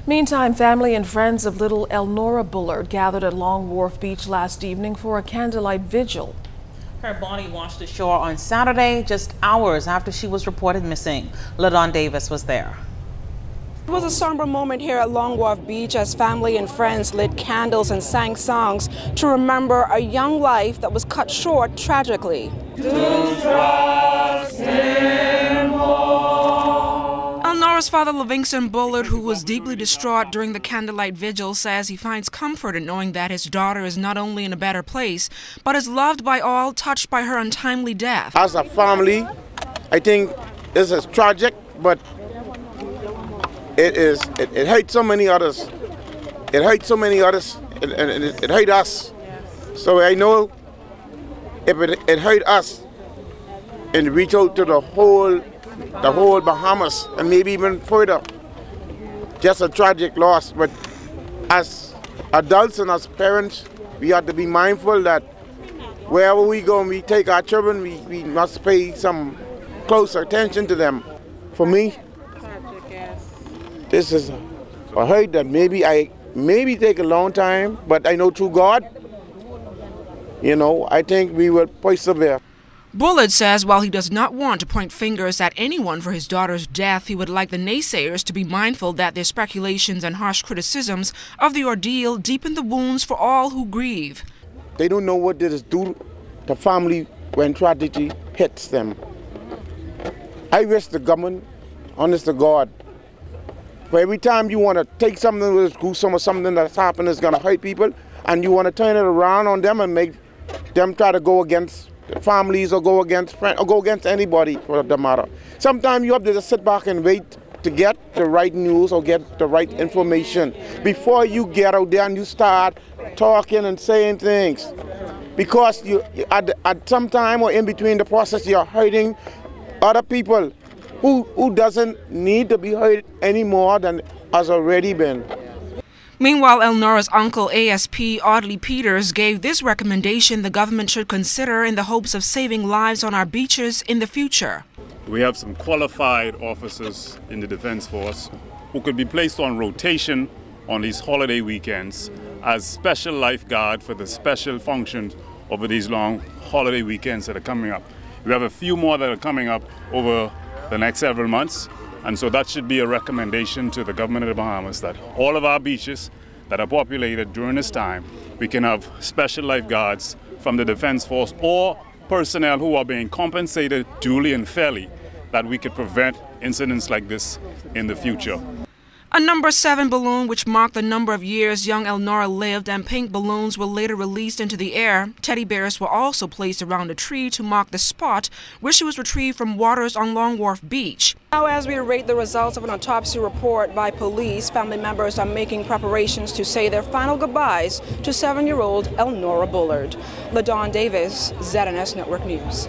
Meantime, family and friends of little Elnora Bullard gathered at Long Wharf Beach last evening for a candlelight vigil. Her body washed ashore on Saturday, just hours after she was reported missing. LaDon Davis was there. It was a somber moment here at Long Wharf Beach as family and friends lit candles and sang songs to remember a young life that was cut short tragically. Elnora's father, Livingston Bullard, who was deeply distraught during the candlelight vigil, says he finds comfort in knowing that his daughter is not only in a better place, but is loved by all touched by her untimely death. As a family, I think this is tragic, but it hurt so many others. It hurt so many others, and it hurt us. So I know if it hurt us and reach out to the whole Bahamas and maybe even further, just a tragic loss. But as adults and as parents, we have to be mindful that wherever we go and we take our children, we must pay some closer attention to them. For me, this is a hurt that maybe take a long time, but I know through God, I think we will persevere. Bullard says while he does not want to point fingers at anyone for his daughter's death, he would like the naysayers to be mindful that their speculations and harsh criticisms of the ordeal deepen the wounds for all who grieve. They don't know what this do to family when tragedy hits them. I wish the government, honest to God, for every time you want to take something that's gruesome or something that's happened that's going to hurt people, and you want to turn it around on them and make them try to go against families or go against friends or go against anybody for the matter. Sometimes you have to just sit back and wait to get the right news or get the right information before you get out there and you start talking and saying things. Because you at some time or in between the process, you're hurting other people who doesn't need to be hurt any more than has already been. Meanwhile, Elnora's uncle, ASP Audley Peters, gave this recommendation the government should consider in the hopes of saving lives on our beaches in the future. We have some qualified officers in the Defense Force who could be placed on rotation on these holiday weekends as special lifeguard for the special functions over these long holiday weekends that are coming up. We have a few more that are coming up over the next several months. And so that should be a recommendation to the government of the Bahamas that all of our beaches that are populated during this time, we can have special lifeguards from the Defense Force or personnel who are being compensated duly and fairly, that we could prevent incidents like this in the future. A number 7 balloon which marked the number of years young Elnora lived, and pink balloons were later released into the air. Teddy bears were also placed around a tree to mark the spot where she was retrieved from waters on Long Wharf Beach. Now, as we await the results of an autopsy report by police, family members are making preparations to say their final goodbyes to 7-year-old Elnora Bullard. LaDon Davis, ZNS Network News.